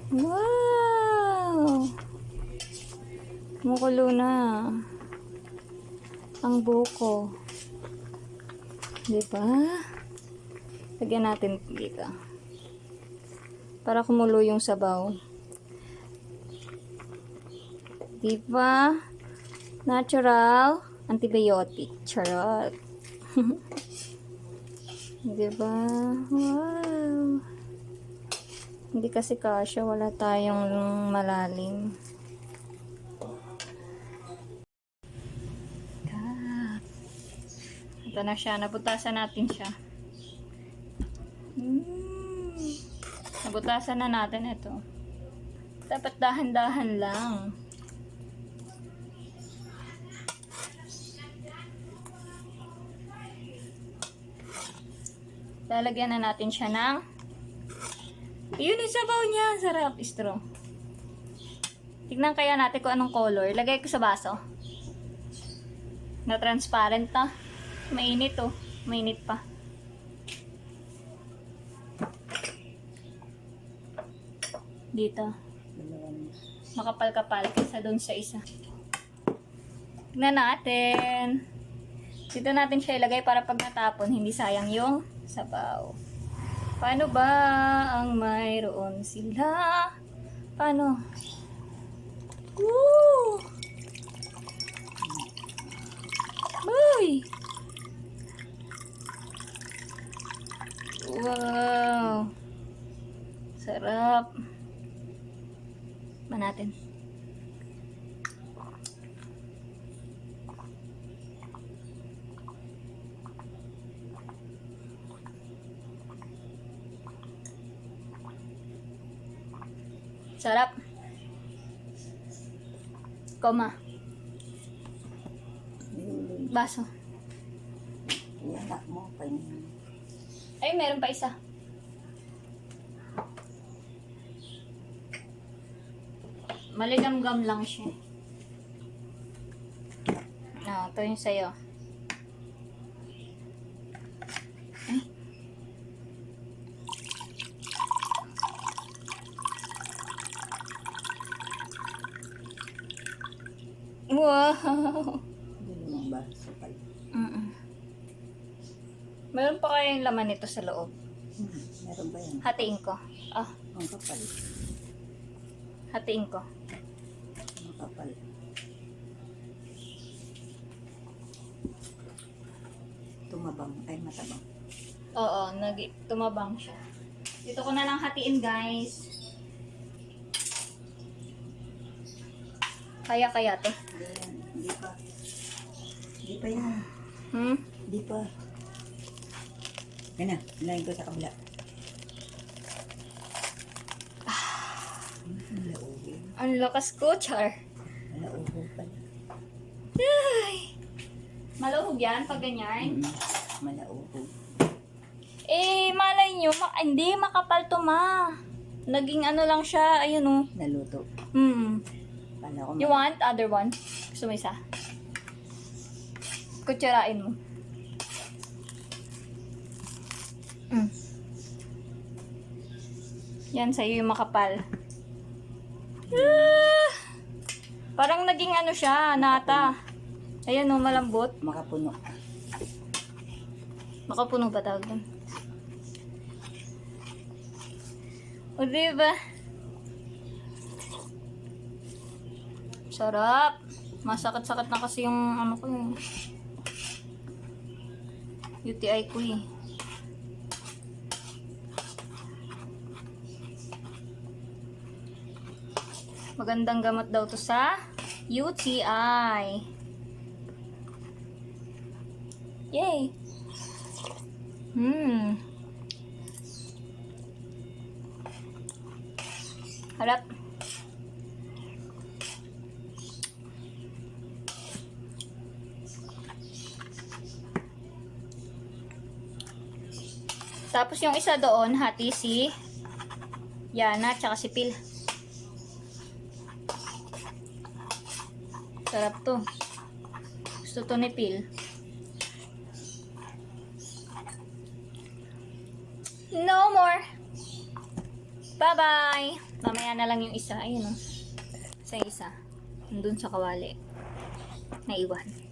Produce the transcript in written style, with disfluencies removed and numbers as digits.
Wow! Kumukulo na ang buko. Diba? Lagyan natin dito. Para kumulo yung sabaw. Diba? Natural antibiotic. Charot. Diba? Wow! Hindi kasi kasya. Wala tayong malalim. Ito na siya. Nabutasan natin siya. Nabutasan na natin ito. Dapat dahan-dahan lang. Lalagyan na natin siya ng yun yung sabaw niya. Sarap. Straw. Tignan kaya natin kung anong color. Lagay ko sa baso. Na transparent na. Mainit oh. Mainit pa. Dito. Makapal-kapal kaysa doon sa isa. Tignan natin. Dito natin siya ilagay para pag natapon, hindi sayang yung sabaw. Paano ba ang mayroon sila? Paano? Woo! Boy! Wow! Sarap. Ba natin? Sarap. Koma. Baso. Iyanak mo pa yun. Ay, meron pa isa. Maligam-gam lang siya. Ito yung sayo. Ay. Wow! Hindi naman baso pa yun. Meron pa kayong laman nito sa loob. Meron ba yan? Hatiin ko. Ang kapal. Hatiin ko. Ang kapal. Tumabang. Ay, matabang. Oo, tumabang siya. Dito ko na lang hatiin, guys. Kaya to. Hindi yan. Hindi pa. Hindi pa yan. Hindi pa. Yan na. Lain ko sa kabila. Malaubo. Ang lakas ko, Char. Malaubo pala. Ay! Maluhog yan pag ganyan. Malaubo. Eh, malay nyo, hindi makapal to, ma. Naging ano lang siya, ayun oh. Naluto. Kala ko You want other one? Gusto mo isa? Kutsarain mo. Yan, sa'yo yung makapal. Parang naging ano siya, nata. Ayan oh, malambot. makapuno. Makapuno ba tawag doon? O, diba? Sarap. Masakit-sakit na kasi yung ano ko eh. UTI ko eh. Magandang gamot daw to sa UTI. Yay! Harap. Tapos yung isa doon, hati si Yana tsaka si Pil. Sarap to. Gusto to ni Pil. No more. Bye-bye! Mamaya na lang yung isa. Ayun o. Isa. Nandun sa kawali. Naiwan.